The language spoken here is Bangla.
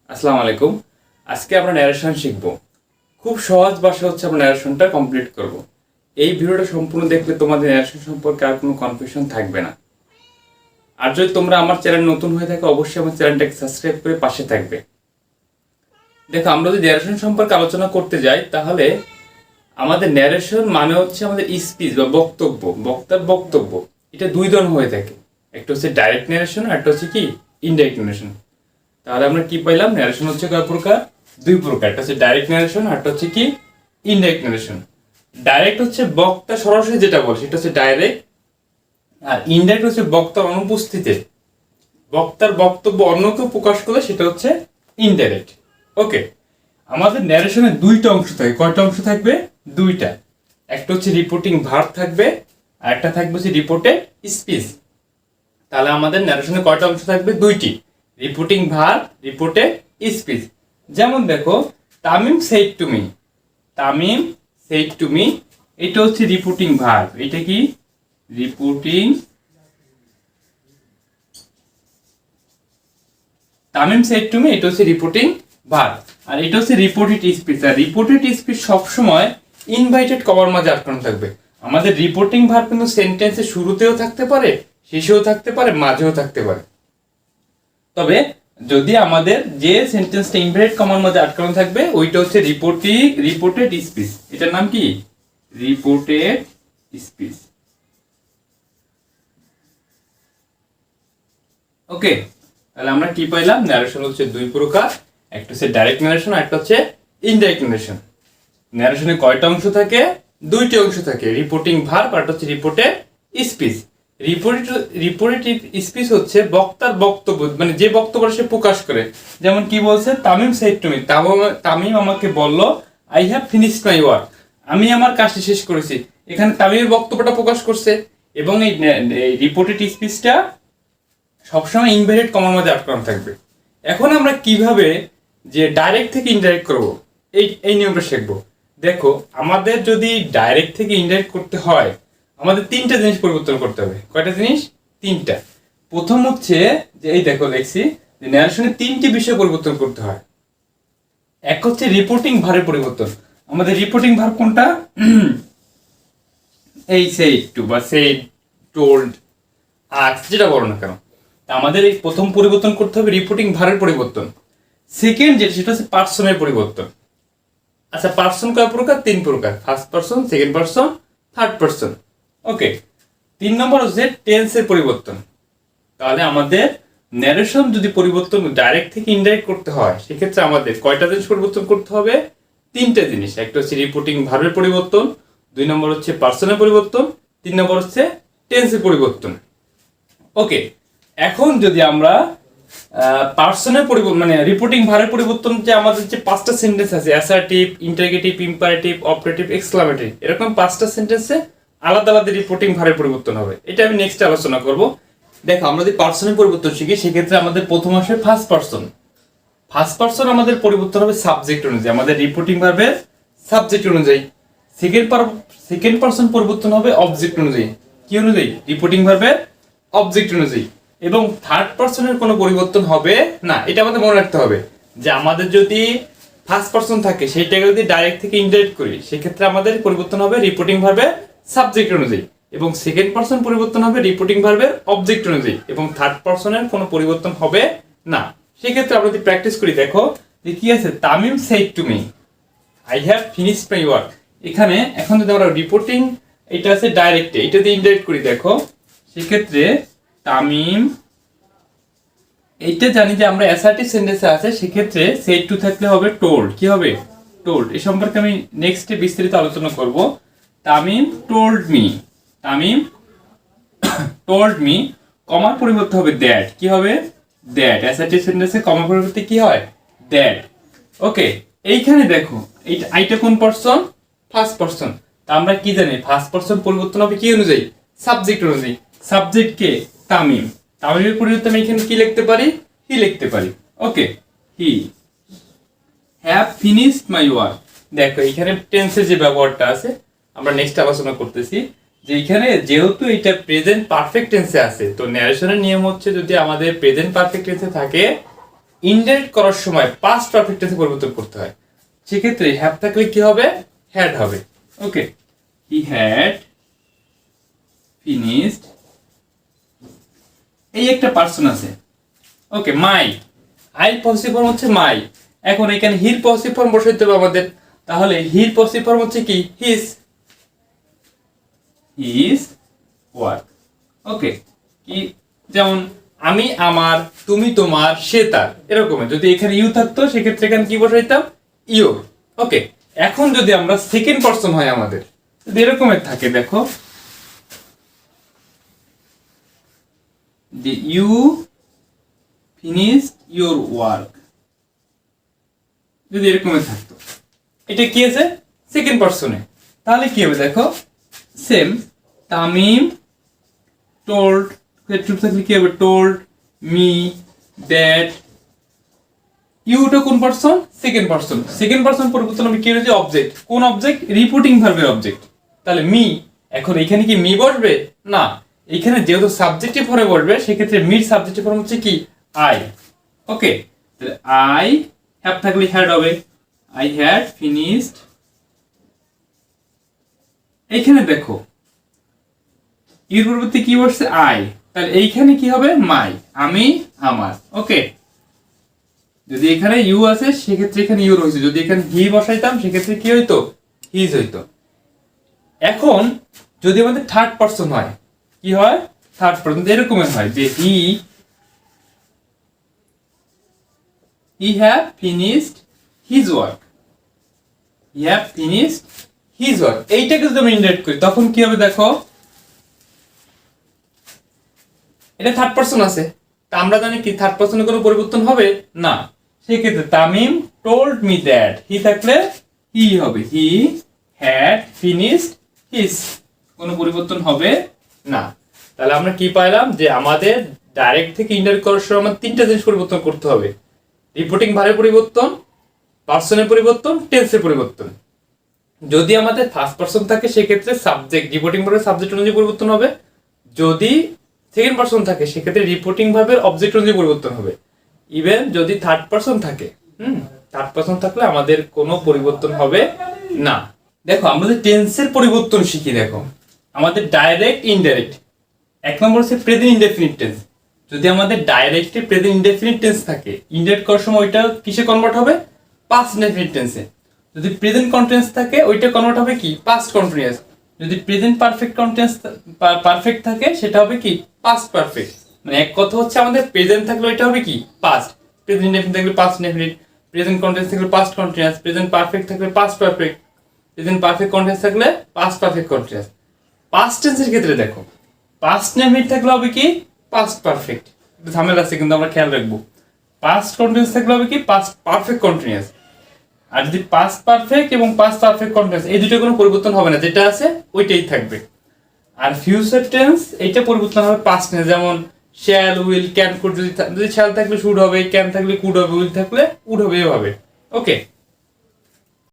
আসসালামু আলাইকুম। আজকে আমরা ন্যারেশন শিখব। খুব সহজ ভাষা হচ্ছে আমরা ন্যারেশনটা কমপ্লিট করব। এই ভিডিওটা সম্পূর্ণ দেখলে তোমাদের ন্যারেশন সম্পর্কে আর কোনো কনফিউশন থাকবে না। আর যদি তোমরা আমার চ্যানেল নতুন হয়ে থাকে অবশ্যই আমার চ্যানেলটাকে সাবস্ক্রাইব করে পাশে থাকবে। দেখো, আমরা যদি ন্যারেশন সম্পর্কে আলোচনা করতে যাই তাহলে আমাদের ন্যারেশন মানে হচ্ছে আমাদের স্পিচ বা বক্তব্য, বক্তার বক্তব্য। এটা দুই ধরনের হয়ে থাকে, একটা হচ্ছে ডাইরেক্ট ন্যারেশন আর একটা হচ্ছে কি ইনডাইরেক্ট ন্যারেশন। তাহলে আমরা কি পাইলাম? ন্যারেশন হচ্ছে কয় প্রকার? দুই প্রকার। একটা হচ্ছে ডাইরেক্ট ন্যারেশন আর একটা হচ্ছে কি ইনডাইরেক্ট ন্যারেশন। ডাইরেক্ট হচ্ছে বক্তা সরাসরি যেটা বলে সেটা হচ্ছে ডাইরেক্ট, আর ইনডাইরেক্ট হচ্ছে বক্তার অনুপস্থিতিতে বক্তার বক্তব্য অন্য কেউ প্রকাশ করলে সেটা হচ্ছে ইনডাইরেক্ট। ওকে, আমাদের ন্যারেশনে দুইটা অংশ থাকে। কয়টা অংশ থাকবে? দুইটা। একটা হচ্ছে রিপোর্টিং ভার্ব থাকবে আর একটা থাকবে হচ্ছে রিপোর্টেড স্পিচ। তাহলে আমাদের ন্যারেশনে কয়টা অংশ থাকবে? দুইটি, রিপোর্টিং ভার্ব, রিপোর্টেড স্পিচ। যেমন দেখো, Tamim said to me, Tamim said to me, এটা হচ্ছে রিপোর্টিং ভার্ব। এটা কি reporting, Tamim said to me এটা হচ্ছে রিপোর্টিং ভার্ব, আর এটা হচ্ছে রিপোর্টেড স্পিচ। আর রিপোর্টেড স্পিচ সবসময় ইনভাইটেড কমার মাঝে আটকানো থাকবে। আমাদের রিপোর্টিং ভার্ব কিন্তু সেন্টেন্সের শুরুতেও থাকতে পারে, শেষেও থাকতে পারে, মাঝেও থাকতে পারে। তবে যদি আমাদের যে সেন্টেন্সটা ইনভাইটেড কমার মধ্যে আটকানো থাকবে ওইটা হচ্ছে রিপোর্টেড স্পিচ। এটার নাম কি? Reported speech. ওকে, তাহলে আমরা কি পাইলাম? ন্যারেশন হচ্ছে দুই প্রকার, একটা হচ্ছে ডাইরেক্ট ন্যারেশন আর একটা হচ্ছে ইনডাইরেক্ট ন্যারেশন। ন্যারেশনে কয়টা অংশ থাকে? দুইটি অংশ থাকে, রিপোর্টিং ভার্ব আর একটা হচ্ছে রিপোর্টেড স্পিচ। রিপোর্টেড স্পিচ হচ্ছে বক্তার বক্তব্য, মানে যে বক্তব্য সে প্রকাশ করে। যেমন কি বলছে? Tamim said to me, Tamim আমাকে বলল I have finished my work, আমি আমার কাজটি শেষ করেছি। এখানে তামিমের বক্তব্যটা প্রকাশ করছে। এবং এই রিপোর্টেড স্পিচটা সবসময় ইনভাইটেড কমার মধ্যে আটকানো থাকবে। এখন আমরা কিভাবে যে ডাইরেক্ট থেকে ইনডাইরেক্ট করব এই নিয়মটা শিখবো। দেখো, আমাদের যদি ডাইরেক্ট থেকে ইনডাইরেক্ট করতে হয় আমাদের তিনটা জিনিস পরিবর্তন করতে হবে। কয়টা জিনিস? তিনটা। প্রথম হচ্ছে যে এই দেখো লেখছি যে ন্যারেশনে তিনটি বিষয় পরিবর্তন করতে হয়। এক হচ্ছে রিপোর্টিং ভার্বের পরিবর্তন। আমাদের রিপোর্টিং ভার্ব কোনটা? এই সেড টু বা সেড, টোল্ড, আস্কড, যেটা বলো না কেন। আমাদের এই প্রথম পরিবর্তন করতে হবে রিপোর্টিং ভার্বের পরিবর্তন। সেকেন্ড যেটা সেটা হচ্ছে পার্সনের পরিবর্তন। আচ্ছা, পার্সন কয় প্রকার? তিন প্রকার, first person, second person, third person. Okay, তিন নম্বর হচ্ছে টেন্সের পরিবর্তন। তাহলে আমাদের ন্যারেশন যদি পরিবর্তন ডাইরেক্ট থেকে ইনডাইরেক্ট করতে হয় সেক্ষেত্রে আমাদের কয়টা জিনিস পরিবর্তন করতে হবে? তিনটা জিনিস। একটা হচ্ছে রিপোর্টিং ভার্বের পরিবর্তন, দুই নম্বর হচ্ছে পার্সনের পরিবর্তন, তিন নম্বর হচ্ছে টেন্সের পরিবর্তন। ওকে, এখন যদি আমরা পার্সনের পরিবর্তন মানে রিপোর্টিং ভার্বের পরিবর্তন, যে আমাদের যে পাঁচটা সেন্টেন্স আছে assertive, interrogative, imperative, operative, exclamatory, এরকম পাঁচটা সেন্টেন্সে আলাদা আলাদা রিপোর্টিং ভার্বের পরিবর্তন হবে। এটা আমি নেক্সট আলোচনা করব। দেখো, আমরা যদি পার্সনের পরিবর্তন শিখি সেক্ষেত্রে আমাদের প্রথম আসবে ফার্স্ট পার্সন। ফার্স্ট পার্সন আমাদের পরিবর্তন হবে সাবজেক্ট অনুযায়ী, আমাদের রিপোর্টিং ভার্বের সাবজেক্ট অনুযায়ী। সেকেন্ড পার্সন পরিবর্তন হবে অবজেক্ট অনুযায়ী। কি অনুযায়ী? রিপোর্টিং ভার্বের অবজেক্ট অনুযায়ী। এবং থার্ড পার্সনের কোনো পরিবর্তন হবে না। এটা আমাদের মনে রাখতে হবে যে আমাদের যদি ফার্স্ট পার্সন থাকে সেইটাকে যদি ডাইরেক্ট থেকে ইনডাইরেক্ট করি সেক্ষেত্রে আমাদের পরিবর্তন হবে রিপোর্টিং ভার্বের সাবজেক্ট অনুযায়ী, এবং সেকেন্ড পার্সন পরিবর্তন হবে রিপোর্টিং ভার্বের অবজেক্ট অনুযায়ী, এবং থার্ড পার্সনের কোনো পরিবর্তন হবে না। সেক্ষেত্রে আমরা যদি প্র্যাকটিস করি, দেখো যে কি আছে? Tamim said to me I have finished my work. এখানে এখন যদি আমরা রিপোর্টিং, এটা আছে ডাইরেক্টে, এটা দিয়ে ইনডাইরেক্ট করি, দেখো সেক্ষেত্রে তামিম, এইটা জানি যে আমরা অ্যাসার্টিভ সেন্টেন্সে আছে সেক্ষেত্রে সেড টু থাকলে হবে টোল্ড। কি হবে? টোল্ড। এই সম্পর্কে আমি নেক্সটে বিস্তারিত আলোচনা করব। Tamim told me, Tamim told me, কমার পরিবর্তে হবে দ্যাট। কি হবে? দ্যাট। অ্যাসার্টিভ সেন্টেন্সে কমার পরিবর্তে কি হয়? দ্যাট। ওকে, এইখানে দেখো এইটা কোন পার্সন? First person. তা আমরা কি জানি ফার্স্ট পার্সন পরিবর্তন হবে কি অনুযায়ী? সাবজেক্ট অনুযায়ী। সাবজেক্ট কে? তামিম। তামিমের পরিবর্তে আমি এখানে কি লিখতে পারি? হি লিখতে পারি। Okay, he have finished my work. দেখো এখানে টেন্সের যে ব্যবহারটা আছে আমরা নেক্সট আলোচনা করতেছি, যে এখানে যেহেতু এটা প্রেজেন্ট পারফেক্ট টেন্সে আছে তো ন্যারেশনের নিয়ম হচ্ছে যদি আমাদের প্রেজেন্ট পারফেক্ট টেন্সে থাকে ইনডাইরেক্ট করার সময় পাস্ট পারফেক্ট টেন্সে পরিবর্তন করতে হয়, সেক্ষেত্রে হ্যাভ থাকলে কি হবে, হ্যাড হবে। ওকে, হি হ্যাড ফিনিশড, এই একটা পার্সন আছে। ওকে, মাই, আই পজিটিভ ফর্ম হচ্ছে মাই। এখন এখানে হির পজিটিভ ফর্ম বসাইতে হবে আমাদের, তাহলে হির পজিটিভ ফর্ম হচ্ছে কি, হিজ, হিজ ওয়ার্ক। ওকে, কি যেমন আমি আমার, তুমি তোমার, সে তার, এরকম। যদি এখানে ইউ থাকতো সেক্ষেত্রে এখানে কি বসাইতাম, ইউর। ওকে, এখন যদি আমরা সেকেন্ড পারসন হয় আমাদের, যদি এরকমের থাকে, দেখো যে ইউ ফিনিশড ইউর ওয়ার্ক, যদি এরকমের থাকতো, এটা কি আছে সেকেন্ড পারসনে, তাহলে কি হবে দেখো, সেম তামিম টোল্ড, থাকলে কি হবে, টোল্ড মি দ্যাট। ইউটা কোন person, second person. Second person পরিবর্তন হবে কি হয়েছে, অবজেক্ট। কোন অবজেক্ট, রিপোর্টিং ভার্বের অবজেক্ট। তাহলে মি, এখন এখানে কি মি বসবে না, এখানে যেহেতু সাবজেক্টিভ ফর্মে বসবে সেক্ষেত্রে মির সাবজেক্টিভ ফর্ম হচ্ছে কি, আই। ওকে, তাহলে আই হ্যাভ থাকলে হ্যাড হবে, আই হ্যাড ফিনিশড। এইখানে দেখো ইউর পরিবর্তে কি বসছে, আই, তাহলে এইখানে কি হবে, মাই, আমি আমার। ওকে, যদি এখানে ইউ আছে সেক্ষেত্রে এখানে ইউর হয়েছে, যদি এখানে হি বসাইতাম সেক্ষেত্রে কি হইতো, হিজ হইতো। এখন যদি আমাদের থার্ড পারসন হয়, কি হয়, থার্ড পারসন এরকমের হয় যে হি have finished his work, he have finished his work. এইটাকে যদি আমরা ইনডাইরেক্ট করি তখন কি হবে দেখো, এটা থার্ড পারসন আছে, তা আমরা জানি কি থার্ড পারসনে কোনো পরিবর্তন হবে না, সেক্ষেত্রে তামিম টোল্ড মি দ্যাট, হি থাকলে হি হবে, হি হ্যাড ফিনিশড হিজ, কোনো পরিবর্তন হবে না। তাহলে আমরা কি পাইলাম, যে আমাদের ডাইরেক্ট থেকে ইনডাইরেক্ট করার সময় আমাদের তিনটা জিনিস পরিবর্তন করতে হবে, রিপোর্টিং ভার্বের পরিবর্তন, পার্সনের পরিবর্তন, টেন্সের পরিবর্তন। যদি আমাদের ফার্স্ট পারসন থাকে সেক্ষেত্রে সাবজেক্ট, রিপোর্টিং ভার্বের সাবজেক্ট অনুযায়ী পরিবর্তন হবে। যদি সেকেন্ড পারসন থাকে সেক্ষেত্রে রিপোর্টিং ভার্বের অবজেক্ট অনুযায়ী পরিবর্তন হবে। ইভেন যদি থার্ড পারসন থাকে, থার্ড পারসন থাকলে আমাদের কোনো পরিবর্তন হবে না। দেখো আমাদের টেন্সের পরিবর্তন শিখি। দেখো আমাদের ডাইরেক্ট, ইনডাইরেক্ট। এক নম্বর হচ্ছে প্রেজেন্ট ইনডেফিনিট টেন্স। যদি আমাদের ডাইরেক্টে প্রেজেন্ট ইনডেফিনিট টেন্স থাকে, ইনডাইরেক্ট করার সময় ওইটা কিসে কনভার্ট হবে, পাস্ট ইনডেফিনিট টেন্সে। যদি প্রেজেন্ট কন্টিনিউয়াস থাকে ওইটা কনভার্ট হবে কি, পাস্ট কন্টিনিউয়াস। যদি প্রেজেন্ট পারফেক্ট কন্টিনিউয়াস পারফেক্ট থাকে সেটা হবে কি, পাস্ট পারফেক্ট। মানে এক কথা হচ্ছে আমাদের প্রেজেন্ট থাকলে ওইটা হবে কি, পাস্ট। প্রেজেন্ট ইনডেফিনিট থাকলে পাস্ট ইনডেফিনিট, প্রেজেন্ট কন্টিনিউয়াস থাকলে পাস্ট কন্টিনিউয়াস, প্রেজেন্ট পারফেক্ট থাকলে past perfect, present perfect continuous থাকলে পাস্ট পারফেক্ট কন্টিনিউয়াস। পাস্ট টেন্সের ক্ষেত্রে দেখো পাস্ট ইনডেফিনিট থাকলে হবে কি, পাস্ট পারফেক্ট। একটু ঝামেলা আছে কিন্তু আমরা খেয়াল রাখবো। পাস্ট কন্টিনিউয়াস থাকলে হবে কি, পাস্ট পারফেক্ট কন্টিনিউয়াস। আর যদি পাস্ট পারফেক্ট এবং পাস্ট পারফেক্ট কন্টিনিউয়াস এই দুটো কোনো পরিবর্তন হবে না, যেটা আছে ওইটাই থাকবে। আর ফিউচার টেন্স এইটা পরিবর্তন হবে পাস্ট টেন্স, যেমন শ্যাল, উইল, ক্যান, কুড। যদি শ্যাল থাকলে শুড হবে, ক্যান থাকলে কুড হবে, উইল থাকলে উড হবে, এভাবে। ওকে।